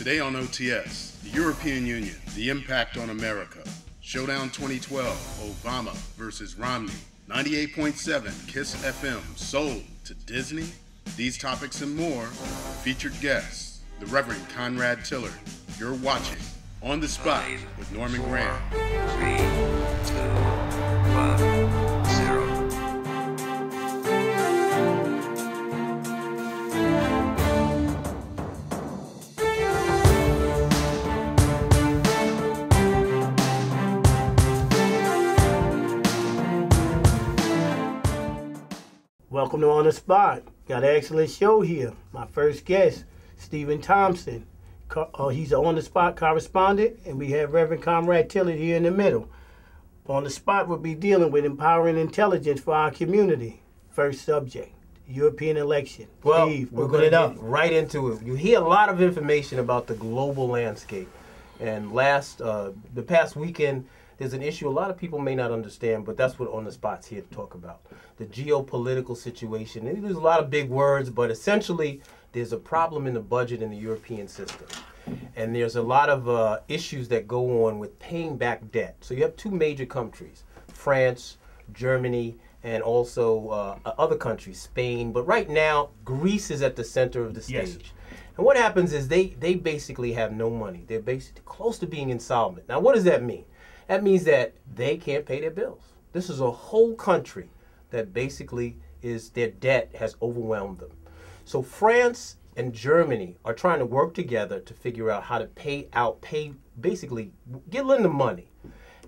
Today on OTS, the European Union, the impact on America. Showdown 2012, Obama versus Romney. 98.7 KISSfm, sold to Disney. These topics and more. Featured guests, the Reverend Conrad Tillard. You're watching On the Spot with Norman Graham. 3, 2, 1, 0. Welcome to On the Spot. Got an excellent show here. My first guest, Steven Thompson. He's an On the Spot correspondent, and we have Reverend Conrad Tillard here in the middle. On the Spot, we'll be dealing with empowering intelligence for our community. First subject, European election. Well, Steve, we're open going to it up. get right into it. You hear a lot of information about the global landscape. And the past weekend, there's an issue a lot of people may not understand, but that's what On the Spot's here to talk about. The geopolitical situation. And there's a lot of big words, but essentially there's a problem in the budget in the European system. And there's a lot of issues that go on with paying back debt. So you have two major countries, France, Germany, and also other countries, Spain. But right now, Greece is at the center of the stage. Yes. And what happens is they basically have no money. They're basically close to being insolvent. Now, what does that mean? That means that they can't pay their bills. This is a whole country that basically their debt has overwhelmed them. So France and Germany are trying to work together to figure out how to basically lend them money.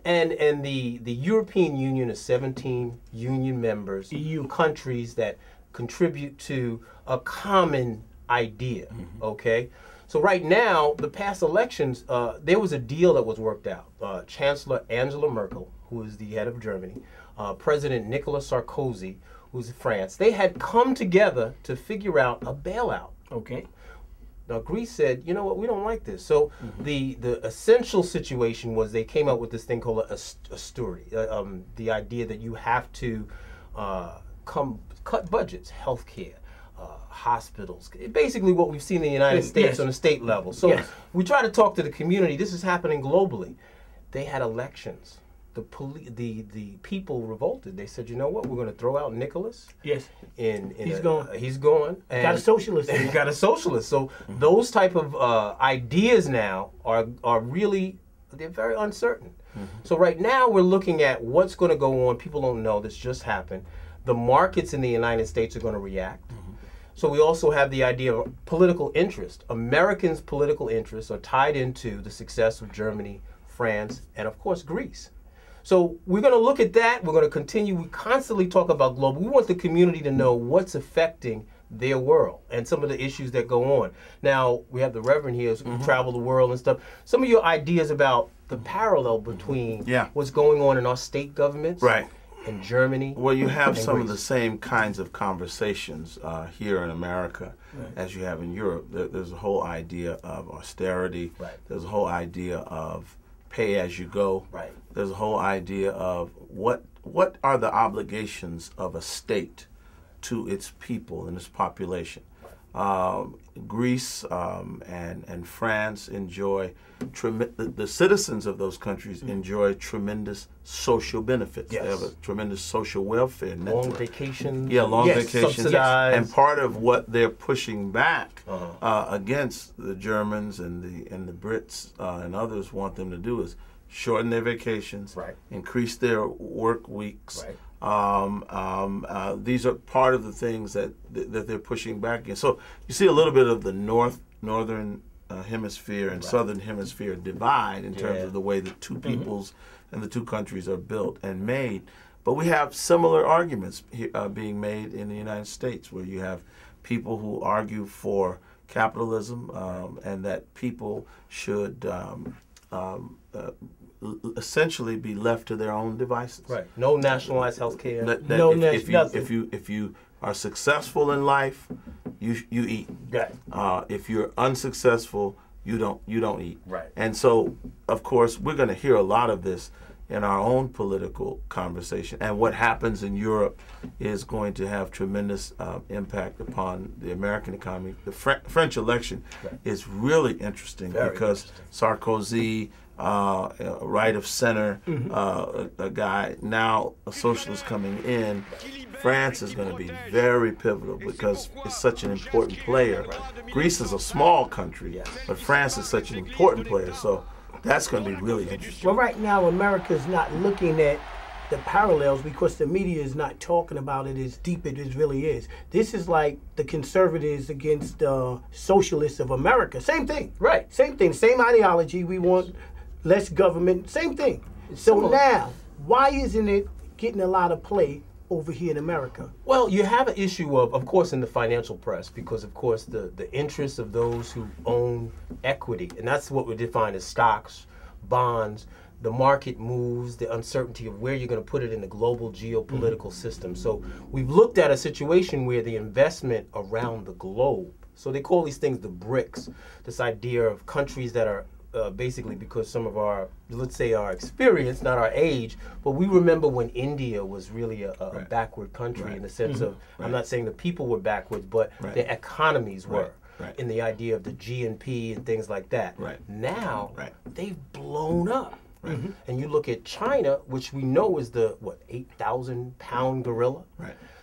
And the European Union is 17 union members, EU countries that contribute to a common idea, okay? So right now, the past elections, there was a deal that was worked out. Chancellor Angela Merkel, who is the head of Germany, President Nicolas Sarkozy, who's France, they had come together to figure out a bailout. Okay. Now Greece said, you know what, we don't like this. So the essential situation was they came up with this thing called a story, the idea that you have to cut budgets, healthcare, hospitals, basically what we've seen in the United States on a state level. So we try to talk to the community. This is happening globally. They had elections. The people revolted. They said, you know what, we're going to throw out Nicholas. Yes. He's gone. He's gone. And got a socialist. He got a socialist. So those type of ideas now are really, they're very uncertain. So right now we're looking at what's going to go on. People don't know. This just happened. The markets in the United States are going to react. So we also have the idea of political interest. Americans' political interests are tied into the success of Germany, France, and of course Greece. So we're going to look at that. We're going to continue. We constantly talk about global. We want the community to know what's affecting their world and some of the issues that go on. Now, we have the Reverend here who travel the world and stuff. Some of your ideas about the parallel between what's going on in our state governments in Germany. Well, you have some Greece. of the same kinds of conversations here in America as you have in Europe. There's a whole idea of austerity. There's a whole idea of pay as you go. There's a whole idea of what are the obligations of a state to its people and its population. Greece and France enjoy, the citizens of those countries enjoy tremendous social benefits. They have a tremendous social welfare network. Long vacations. Yeah, long vacations. Subsidized. And part of what they're pushing back against the Germans and the Brits and others want them to do is shorten their vacations, increase their work weeks. These are part of the things that they're pushing back against. So you see a little bit of the northern hemisphere and southern hemisphere divide in terms of the way the two peoples and the two countries are built and made. But we have similar arguments being made in the United States, where you have people who argue for capitalism and that people should essentially be left to their own devices. No nationalized health care. If you are successful in life, you eat. If you're unsuccessful, you don't eat. And so, of course, we're going to hear a lot of this in our own political conversation. And what happens in Europe is going to have tremendous impact upon the American economy. The French election is really interesting because Sarkozy, right of center, a guy, now a socialist coming in. France is going to be very pivotal because it's such an important player. Greece is a small country, but France is such an important player. So that's going to be really interesting. Well, right now, America is not looking at the parallels because the media is not talking about it as deep as it really is. This is like the conservatives against the socialists of America. Same thing. Right. Same thing. Same ideology. We want less government. Same thing. So now, why isn't it getting a lot of play over here in America? Well, you have an issue of course, in the financial press, because, of course, the interests of those who own equity, and that's what we define as stocks, bonds, the market moves, the uncertainty of where you're going to put it in the global geopolitical system. So we've looked at a situation where the investment around the globe, so they call these things the BRICS, this idea of countries that are basically, because some of our, let's say, our experience, not our age, but we remember when India was really a backward country in the sense of, I'm not saying the people were backwards, but the economies were. In the idea of the GNP and things like that. Now, they've blown up. And you look at China, which we know is the, 8,000-pound gorilla?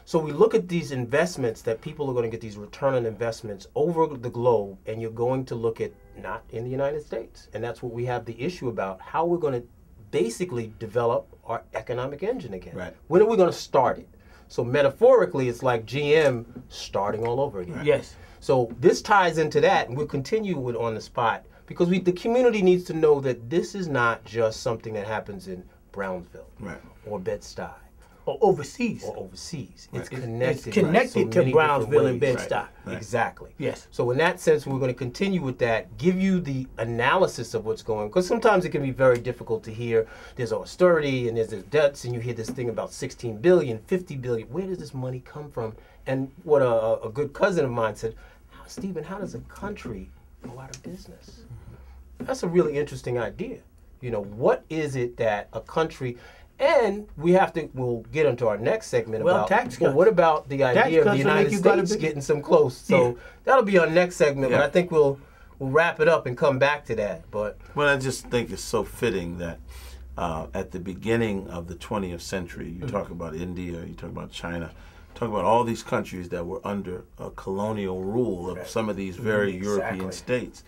So we look at these investments that people are going to get these return on investments over the globe, and you're going to look at not in the United States. And that's what we have the issue about, how we're going to basically develop our economic engine again. When are we going to start it? So metaphorically, it's like GM starting all over again. Yes. So this ties into that, and we'll continue with On the Spot, because the community needs to know that this is not just something that happens in Brownsville or Bed-Stuy. Or overseas. It's connected. It's connected to Brownsville and Bed-Stuy. Exactly. Yes. So in that sense, we're going to continue with that, give you the analysis of what's going on, because sometimes it can be very difficult to hear. There's austerity and there's debts, and you hear this thing about 16 billion, 50 billion. Where does this money come from? And what a good cousin of mine said, Stephen, how does a country go out of business? That's a really interesting idea. You know, what is it that a country... And we'll get into our next segment about tax cuts. Well, what about the idea of the United States getting some close? So that'll be our next segment, but I think we'll wrap it up and come back to that. But well, I just think it's so fitting that at the beginning of the 20th century, you talk about India, you talk about China, talk about all these countries that were under a colonial rule of some of these very European states.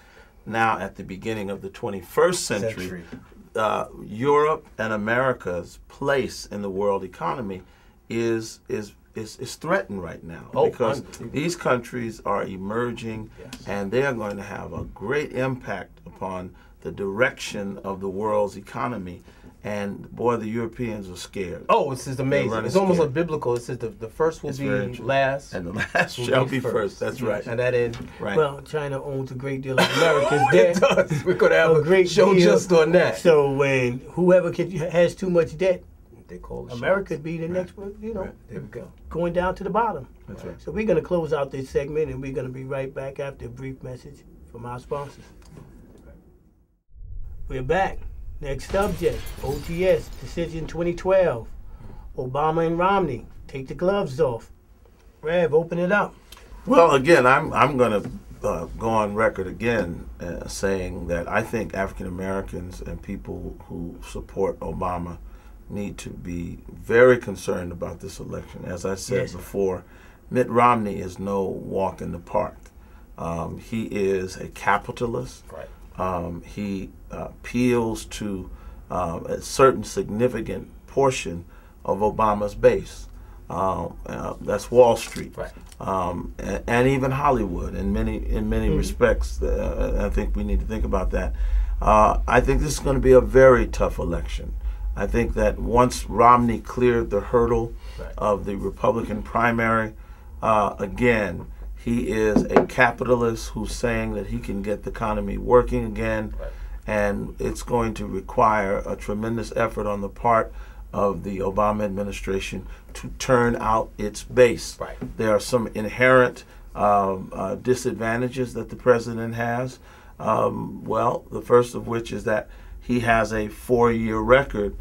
Now, at the beginning of the 21st century. Europe and America's place in the world economy is threatened right now because these countries are emerging and they are going to have a great impact upon the direction of the world's economy. And boy, the Europeans are scared. Oh, this is amazing. It's almost like biblical. It says the first will be last. And the last shall be first. That's right. And that end. Right. Well, China owns a great deal of America's debt. It does. We're going to have a great show deal. just on that. So when whoever has too much debt, they call America could be the next one, there we go. Going down to the bottom. That's right. So we're going to close out this segment, and we're going to be right back after a brief message from our sponsors. We're back. Next subject, OTS Decision 2012. Obama and Romney. Take the gloves off. Rev, open it up. Well, again, I'm going to go on record again saying that I think African Americans and people who support Obama need to be very concerned about this election. As I said before, Mitt Romney is no walk in the park. He is a capitalist. He appeals to a certain significant portion of Obama's base. That's Wall Street, and even Hollywood. In many respects, I think we need to think about that. I think this is going to be a very tough election. I think that once Romney cleared the hurdle of the Republican primary, again, he is a capitalist who's saying that he can get the economy working again, and it's going to require a tremendous effort on the part of the Obama administration to turn out its base. There are some inherent disadvantages that the president has. Well, the first of which is that he has a 4-year record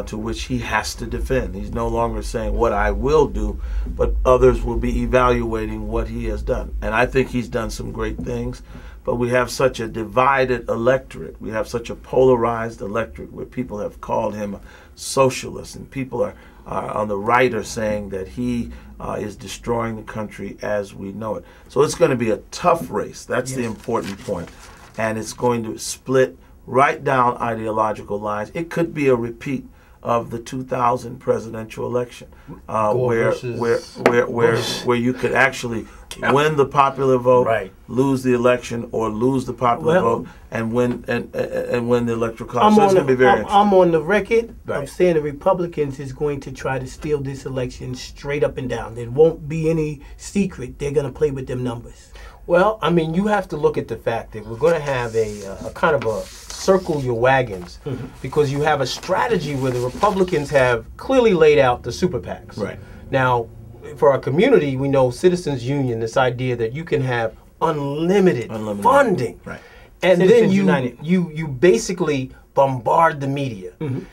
to which he has to defend. He's no longer saying what I will do, but others will be evaluating what he has done. And I think he's done some great things, but we have such a divided electorate. We have such a polarized electorate where people have called him a socialist, and people are on the right are saying that he is destroying the country as we know it. So it's going to be a tough race. That's the important point. And it's going to split right down ideological lines. It could be a repeat of the 2000 presidential election, where you could actually win the popular vote, lose the election, or lose the popular vote and win the electoral college. So it's going to be very interesting. I'm on the record of saying the Republicans is going to try to steal this election straight up and down. There won't be any secret. They're going to play with them numbers. Well, I mean, you have to look at the fact that we're going to have a kind of a circle your wagons, because you have a strategy where the Republicans have clearly laid out the super PACs. Right. Now, for our community, we know Citizens Union, this idea that you can have unlimited funding. Right. And Citizens then you basically bombard the media.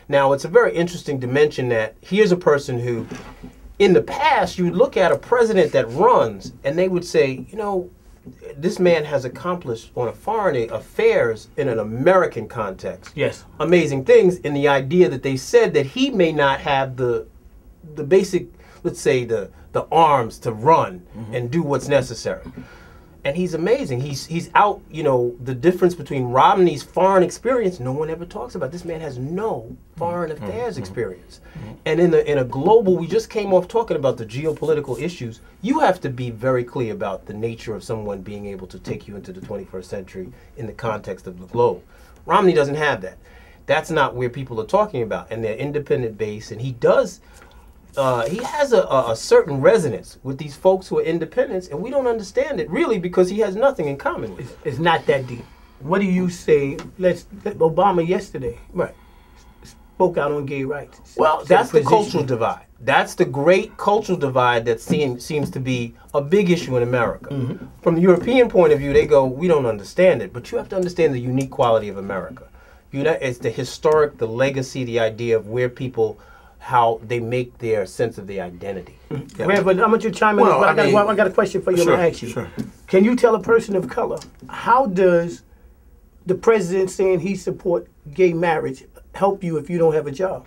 Now, it's a very interesting dimension that here's a person who, in the past, you would look at a president that runs and they would say, you know, this man has accomplished on a foreign affairs in an American context. Yes. Amazing things in the idea that they said that he may not have the basic, let's say, the arms to run and do what's necessary. And he's amazing. He's out, you know, the difference between Romney's foreign experience, no one ever talks about. This man has no foreign affairs experience. And in a global, we just came off talking about the geopolitical issues. You have to be very clear about the nature of someone being able to take you into the 21st century in the context of the globe. Romney doesn't have that. That's not where people are talking about. And they're independent base, and he does. He has a certain resonance with these folks who are independents, and we don't understand it really because he has nothing in common with it. It's not that deep. What do you say? Obama yesterday spoke out on gay rights. Well, that's the cultural divide. That's the great cultural divide that seems to be a big issue in America. From the European point of view, they go, we don't understand it, but you have to understand the unique quality of America. It's the historic, the legacy, the idea of where people, how they make their sense of their identity. Reverend, I'm going to chime in. I got a question for you. I'm going to ask you. Sure. Can you tell a person of color, how does the president saying he support gay marriage help you if you don't have a job?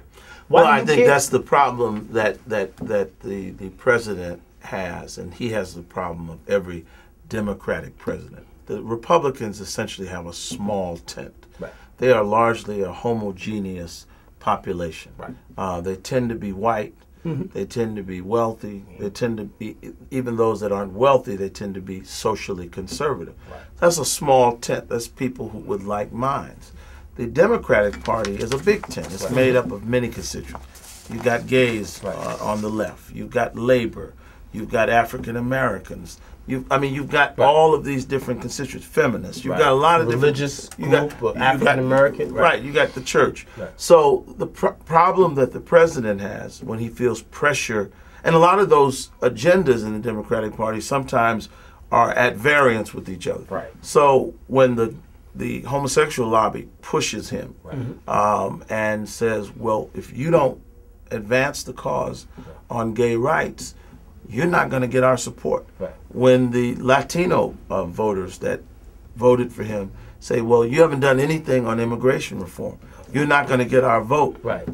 Well, I think that's the problem that the president has, and he has the problem of every Democratic president. The Republicans essentially have a small tent. Right. They are largely a homogeneous population. Right. They tend to be white. They tend to be wealthy. They tend to be, even those that aren't wealthy, they tend to be socially conservative. Right. That's a small tent. That's people who with like minds. The Democratic Party is a big tent. It's made up of many constituents. You've got gays on the left. You've got labor. You've got African Americans. You've got all of these different constituents. Feminists. You've got a lot of religious group, African American. Right. You got the church. Right. So the problem that the president has when he feels pressure, and a lot of those agendas in the Democratic Party sometimes are at variance with each other. Right. So when the homosexual lobby pushes him and says, well, if you don't advance the cause on gay rights, you're not going to get our support. Right. When the Latino voters that voted for him say, well, you haven't done anything on immigration reform, you're not going to get our vote. Right.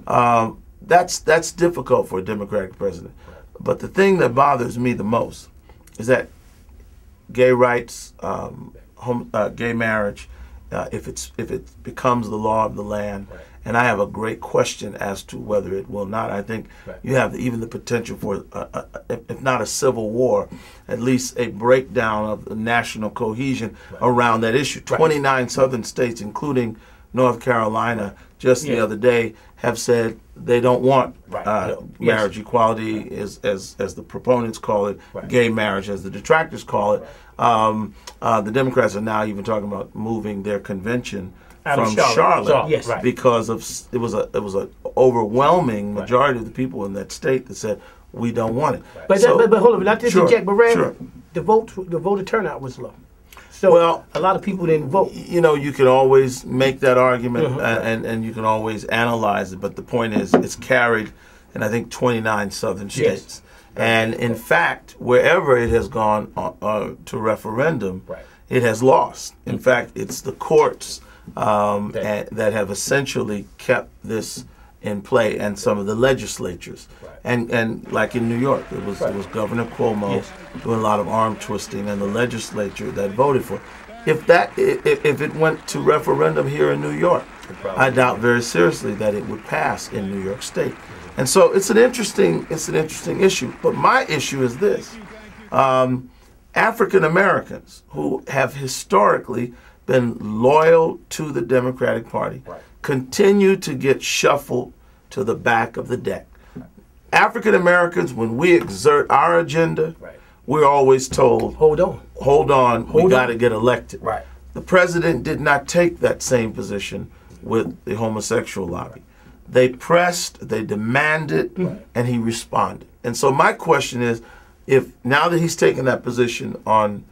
That's difficult for a Democratic president. Right. But the thing that bothers me the most is that gay rights, gay marriage, if it becomes the law of the land, and I have a great question as to whether it will not. I think you have even the potential for, if not a civil war, at least a breakdown of the national cohesion around that issue. 29 southern states, including North Carolina, just the other day, have said they don't want marriage equality, as the proponents call it, gay marriage, as the detractors call it. The Democrats are now even talking about moving their convention from Charlotte, because of it was a overwhelming majority of the people in that state that said we don't want it. But hold on, not to interject, but the voter turnout was low. So well, a lot of people didn't vote. You know, you can always make that argument and you can always analyze it, but the point is it's carried in, I think, 29 southern states. And in fact, wherever it has gone to referendum, it has lost. In fact, it's the courts that have essentially kept this in play, and some of the legislatures. And like in New York, it was Governor Cuomo doing a lot of arm twisting, and the legislature that voted for it. If it went to referendum here in New York, I doubt very seriously that it would pass in New York State. And so it's an interesting issue. But my issue is this: African Americans who have historically been loyal to the Democratic Party continue to get shuffled to the back of the deck. African Americans, when we exert our agenda, we're always told, hold on, we got to get elected. The president did not take that same position with the homosexual lobby. They pressed, they demanded, and he responded. And so my question is, if now that he's taken that position on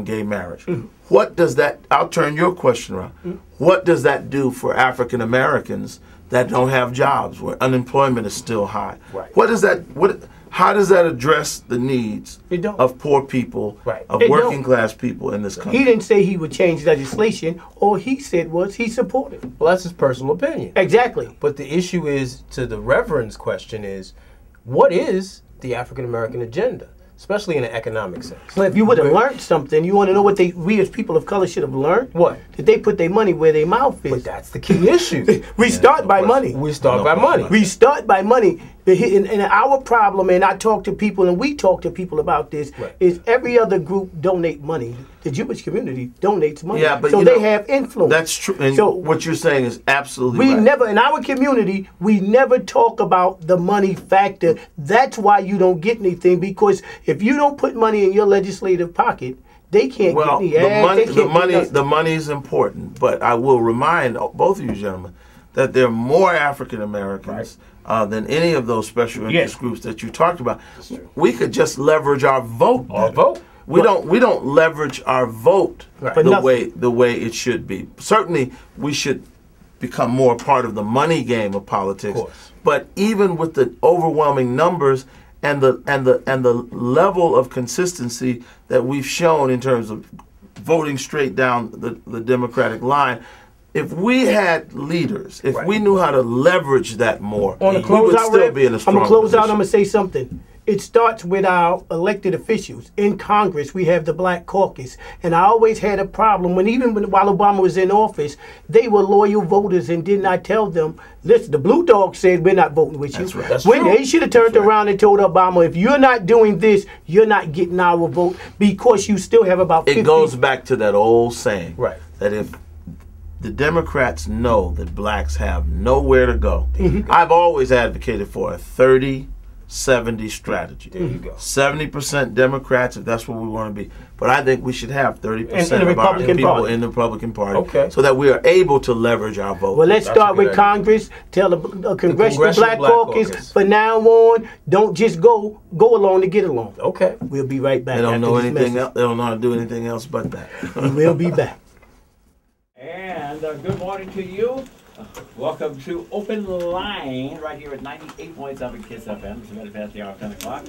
gay marriage, what does that, I'll turn your question around, what does that do for African Americans that don't have jobs, where unemployment is still high? How does that address the needs of poor people, of working class people in this country? He didn't say he would change legislation. All he said was he supported. Well, that's his personal opinion. Exactly. But the issue is, to the Reverend's question is, what is the African American agenda? Especially in an economic sense. Well, if you would have learned something, you want to know what we as people of color should have learned? What? That they put their money where their mouth is. But that's the key issue. We start by money. We start by money. We start by money. And our problem, and I talk to people, and we talk to people about this, is every other group donate money. The Jewish community donates money. Yeah, but so they have influence. That's true. And so what you're saying is absolutely we right. never, in our community, we never talk about the money factor. That's why you don't get anything, because if you don't put money in your legislative pocket, they can't get any ads. The money is important, but I will remind both of you gentlemen that there are more African Americans than any of those special interest groups that you talked about. We could just leverage our vote. We don't leverage our vote the way it should be. Certainly, we should become more part of the money game of politics. But even with the overwhelming numbers and the level of consistency that we've shown in terms of voting straight down the Democratic line, if we had leaders, if we knew how to leverage that more, we would still be in a strong position. I'm going to close out, I'm going to say something. It starts with our elected officials. In Congress, we have the Black Caucus. And I always had a problem while Obama was in office, they were loyal voters and did not tell them, listen, the Blue Dog said, we're not voting with you. That's true. They should have turned around and told Obama, if you're not doing this, you're not getting our vote, because you still have about 50. It goes back to that old saying that if the Democrats know that blacks have nowhere to go, I've always advocated for a 30-70 strategy. There you go. 70% Democrats, if that's what we want to be. But I think we should have 30% of our people in the Republican Party, so that we are able to leverage our vote. Well, let's start with Congress. Tell the Congressional Black Caucus, from now on, don't just go along to get along. Okay. We'll be right back. They don't know anything else. They don't know how to do anything else but that. We will be back. And good morning to you. Welcome to Open Line right here at 98.7 KISS FM. It's a minute past the hour of 10 o'clock.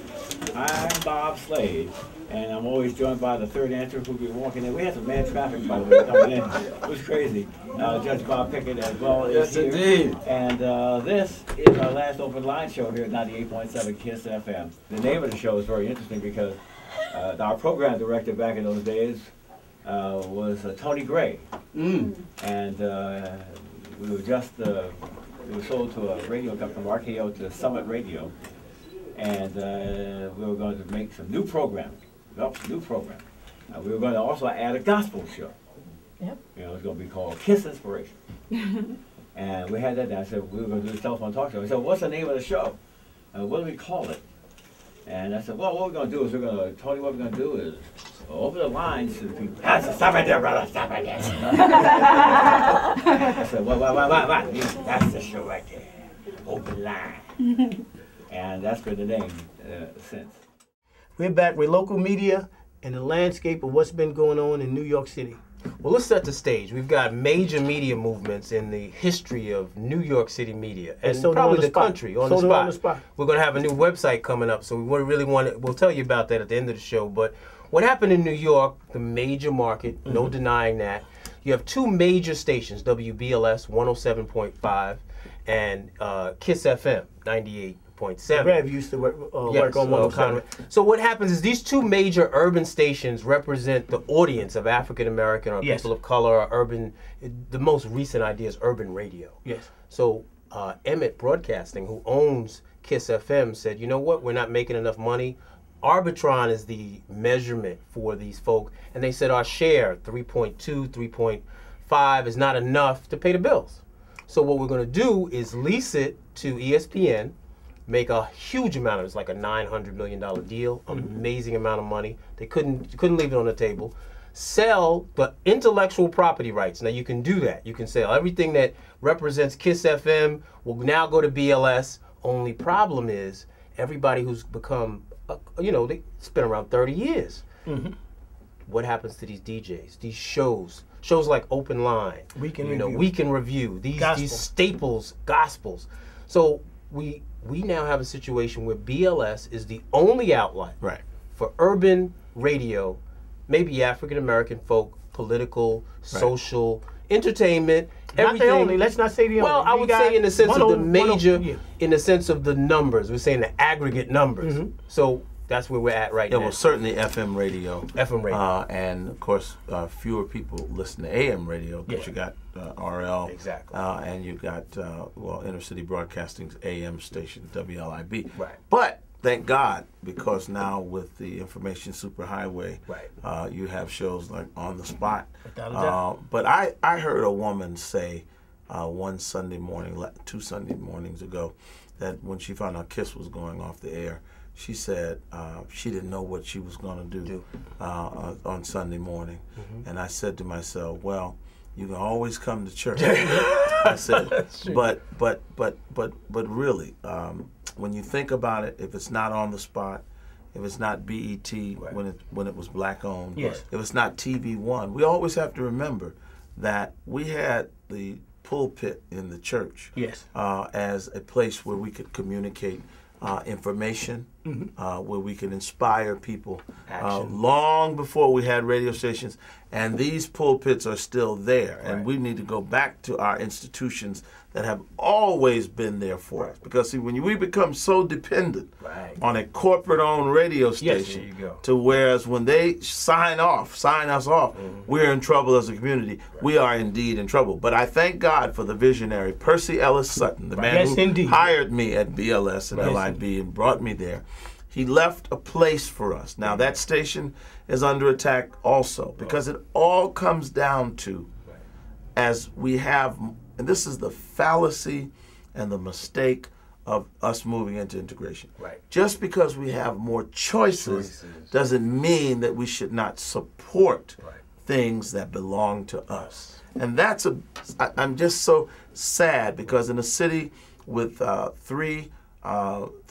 I'm Bob Slade, and I'm always joined by the third answer who'll be walking in. We had some bad traffic, by the way, coming in. It was crazy. Judge Bob Pickett as well is here. Indeed. And this is our last Open Line show here at 98.7 KISS FM. The name of the show is very interesting because our program director back in those days was Tony Gray. And we were just, we were sold to a radio company from RKO to Summit Radio, and we were going to make some new programming, new program. We were going to also add a gospel show. Yep. You know, it was going to be called Kiss Inspiration. And we had that down. I said, we were going to do a telephone talk show. I said, what's the name of the show? What do we call it? And I said, well, what we're going to do is Tony, what we're going to do is open the lines to the people. Stop right there, brother, stop right there. I said, what? That's the show right there. Open Line. And that's been the name since. We're back with local media and the landscape of what's been going on in New York City. Well, let's set the stage. We've got major media movements in the history of New York City media, and so probably the country on the spot. We're going to have a new website coming up, so we really want to, we'll tell you about that at the end of the show. But what happened in New York, the major market, no denying that. You have two major stations, WBLS 107.5 and KISSfm 98.7. Rev used to work on 107. So what happens is these two major urban stations represent the audience of African American or people of color or urban. The most recent idea is urban radio. Yes. So Emmett Broadcasting, who owns KISSfm, said, you know what, we're not making enough money. Arbitron is the measurement for these folk, and they said our share, 3.2, 3.5, is not enough to pay the bills. So what we're going to do is lease it to ESPN, make a huge amount of it. It's like a $900 million deal, amazing amount of money. They couldn't leave it on the table. Sell the intellectual property rights. Now you can do that. You can sell everything that represents KISSfm will now go to BLS. Only problem is everybody who's become, they spent around 30 years. What happens to these DJs? These shows like Open Line, Week in Review, these staples, gospels. So we now have a situation where BLS is the only outlet for urban radio, maybe African American folk, political, social, entertainment, everything. Not the only. Let's not say the only. Well, I would say in the sense of the major, in the sense of the numbers. We're saying the aggregate numbers. So that's where we're at right now. Yeah, well, certainly FM radio. FM radio. And, of course, fewer people listen to AM radio because you got RL. Exactly. And you got, Inner City Broadcasting's AM station, WLIB. Right. But thank God, because now with the information superhighway, you have shows like On the Spot. But I heard a woman say one Sunday morning, 2 Sunday mornings ago, that when she found out KISS was going off the air, she said she didn't know what she was going to do on Sunday morning. And I said to myself, well, you can always come to church. I said, but really, when you think about it, if it's not On the Spot, if it's not BET when it was black owned, if it's not TV One, we always have to remember that we had the pulpit in the church as a place where we could communicate information, where we can inspire people long before we had radio stations. And these pulpits are still there. And we need to go back to our institutions that have always been there for us. Because see, when we become so dependent on a corporate-owned radio station, to whereas when they sign us off, we're in trouble as a community. We are indeed in trouble. But I thank God for the visionary Percy Ellis Sutton, the man who hired me at BLS and LIB and brought me there. He left a place for us. Now that station is under attack also, because it all comes down to, as we have, and this is the fallacy and the mistake of us moving into integration. Just because we have more choices doesn't mean that we should not support things that belong to us. And that's I'm just so sad, because in a city with 3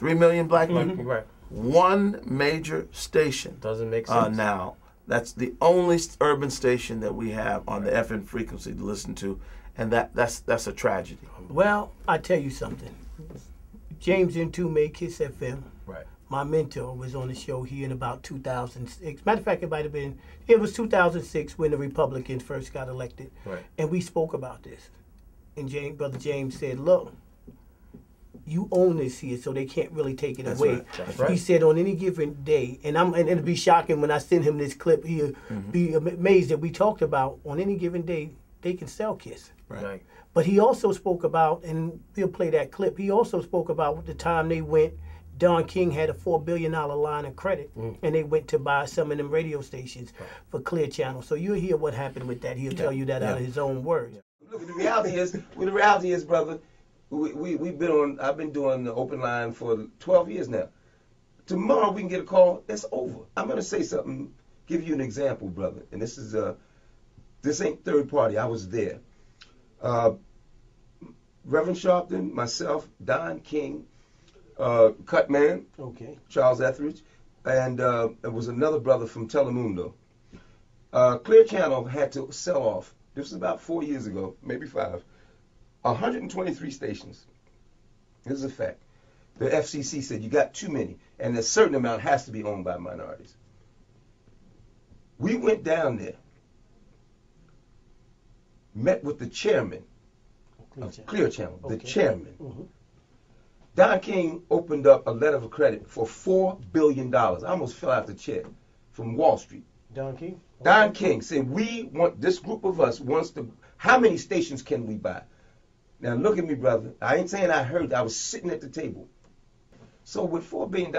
million black people, one major station doesn't make sense now. That's the only urban station that we have on the FM frequency to listen to, and that's a tragedy. Well, I tell you something. James N2 made KISSfm. My mentor was on the show here in about 2006. Matter of fact, it was 2006 when the Republicans first got elected, and we spoke about this. And Brother James said, "Look, you own this here, so they can't really take it away." He said on any given day, and it'll be shocking when I send him this clip, he'll be amazed that we talked about on any given day, they can sell KISS. But he also spoke about, and we'll play that clip, he also spoke about the time they went, Don King had a $4 billion line of credit, and they went to buy some of them radio stations for Clear Channel. So you'll hear what happened with that. He'll tell you that out of his own words. Look, the reality is, brother, I've been doing the Open Line for 12 years now. Tomorrow we can get a call, it's over. I'm going to say something, give you an example, brother. And this ain't third party, I was there. Reverend Sharpton, myself, Don King, Cutman, Charles Etheridge, and it was another brother from Telemundo. Clear Channel had to sell off, this was about 4 years ago, maybe 5, 123 stations. This is a fact. The FCC said you got too many, and a certain amount has to be owned by minorities. We went down there, met with the chairman of Clear Channel, the chairman. Mm-hmm. Don King opened up a letter of credit for $4 billion. I almost fell out the chair, from Wall Street. Don King? Okay. Don King said, we want, this group of us wants to, how many stations can we buy? Now look at me, brother. I ain't saying I heard, I was sitting at the table. So with $4 billion,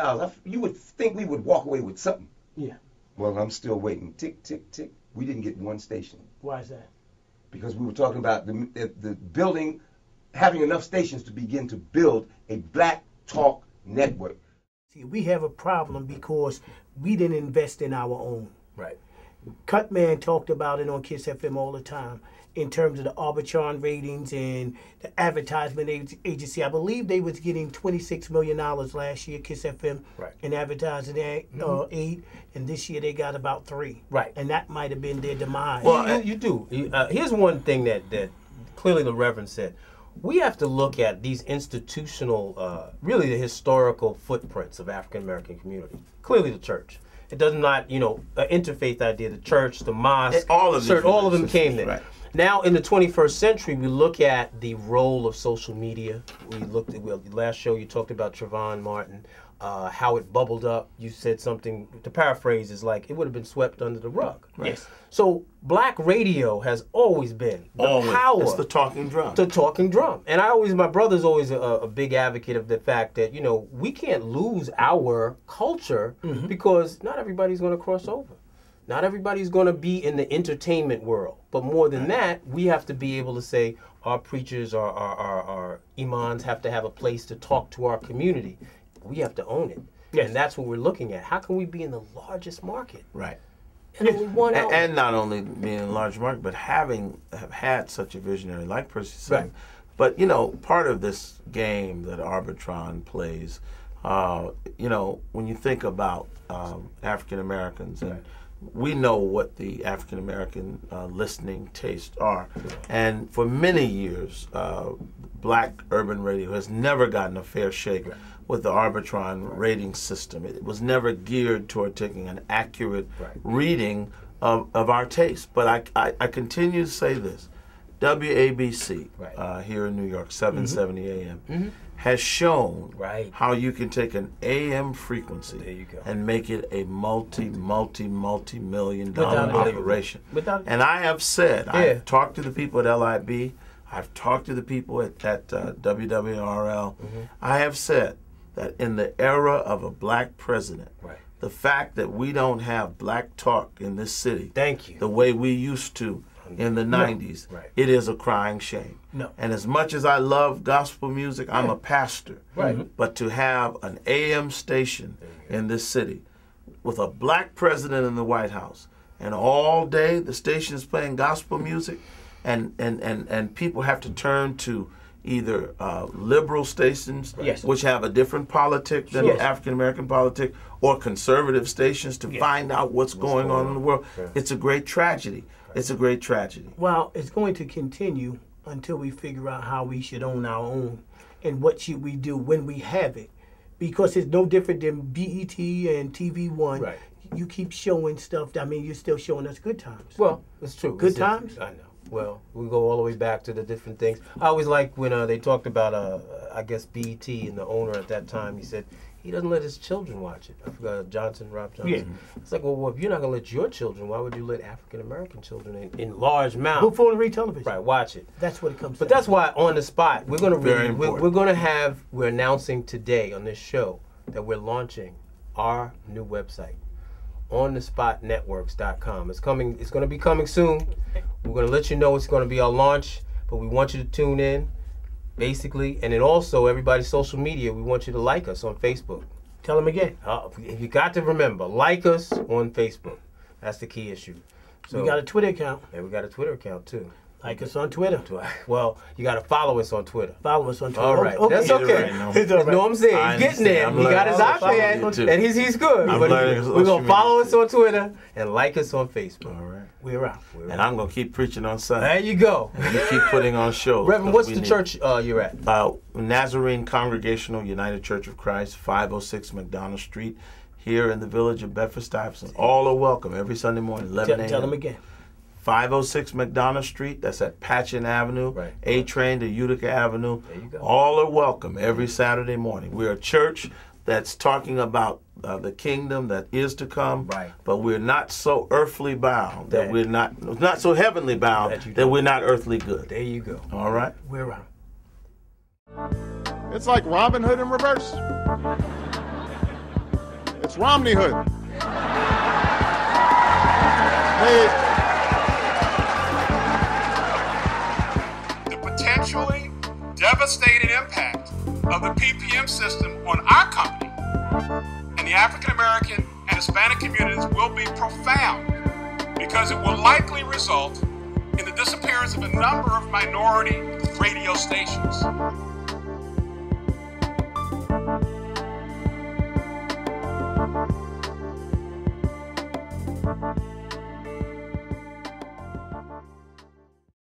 you would think we would walk away with something. Yeah. Well, I'm still waiting. Tick, tick, tick. We didn't get one station. Why is that? Because we were talking about the building, having enough stations to begin to build a black talk network. See, we have a problem because we didn't invest in our own. Right. Cutman talked about it on Kiss FM all the time in terms of the Arbitron ratings and the advertisement agency. I believe they was getting $26 million last year, Kiss FM, right, in advertising aid, and this year they got about 3. Right. And that might have been their demise. Well, you do. Here's one thing that clearly the Reverend said. We have to look at these institutional, really the historical footprints of African American community. Clearly the church. It does not, an interfaith idea. The church, the mosque, all of them came there. Right. Now in the 21st century, we look at the role of social media. We looked at, the last show you talked about Trayvon Martin, how it bubbled up. You said something, to paraphrase, is like it would have been swept under the rug. Right. Yes. So black radio has always been the power. It's the talking drum. The talking drum. And my brother's always a big advocate of the fact that, we can't lose our culture because not everybody's going to cross over. Not everybody's going to be in the entertainment world. But more than that, we have to be able to say our preachers, our imams have to have a place to talk to our community. We have to own it. Yes. And that's what we're looking at. How can we be in the largest market? Right. And not only being in a large market, but have had such a visionary like Percy said. Right. But, part of this game that Arbitron plays, when you think about African Americans, and we know what the African American listening tastes are. And for many years, black urban radio has never gotten a fair shake with the Arbitron rating system. It was never geared toward taking an accurate reading of our taste. But I continue to say this. WABC here in New York, 770 AM, has shown how you can take an AM frequency and make it a multi-million dollar operation. And I have said, I've talked to the people at LIB, I've talked to the people at WWRL, I have said that in the era of a black president, the fact that we don't have black talk in this city the way we used to in the 90s, it is a crying shame. And as much as I love gospel music, I'm a pastor. But to have an AM station in this city with a black president in the White House, and all day the station is playing gospel music, and people have to turn to either liberal stations, which have a different politic than African American politic, or conservative stations to find out what's going on in the world. It's a great tragedy. It's a great tragedy. Well, it's going to continue until we figure out how we should own our own and what should we do when we have it. Because it's no different than BET and TV One. You keep showing stuff. I mean, you're still showing us good times. Well, it's true. Good times? I know. Well, we go all the way back to the different things. I always like when they talked about, I guess, BET and the owner at that time. He said he doesn't let his children watch it. I forgot, Rob Johnson. Yeah. It's like, well, if you're not going to let your children, why would you let African-American children in large amounts? Who phone and read television? Right, watch it. That's what it comes to. But that's why on the spot, we're going to we're announcing today on this show that we're launching our new website. onthespotnetworks.com. It's going to be coming soon. We're going to let you know it's going to be our launch, but we want you to tune in, basically. And then also, everybody's social media, we want you to like us on Facebook. Tell them again. You got to remember, like us on Facebook. That's the key issue. So, we got a Twitter account. And we got a Twitter account, too. Like us on Twitter. Well, you got to follow us on Twitter. Follow us on Twitter. All right, okay. that's okay. Right, no. It's all right. You know what I'm saying? He's getting there. He got his iPad, and he's good. I'm But learning we're going to follow social us on Twitter and like us on Facebook. All right. We're out. And I'm going to keep preaching on Sunday. There you go. And you keep putting on shows. Reverend, what's the church you're at? Nazarene Congregational United Church of Christ, 506 McDonald Street, here in the village of Bedford-Stuyvesant. All are welcome every Sunday morning, 11 a.m. Tell them again. 506 McDonald Street, that's at Patchen Avenue, Right. A-Train to Utica Avenue. There you go. All are welcome every Saturday morning. We're a church that's talking about the kingdom that is to come, Right. but we're not so earthly bound, that That- we're not so heavenly bound, that we're not earthly good. There you go. All right? We're out. It's like Robin Hood in reverse. It's Romney Hood. The potentially devastating impact of the PPM system on our company and the African American and Hispanic communities will be profound, because it will likely result in the disappearance of a number of minority radio stations.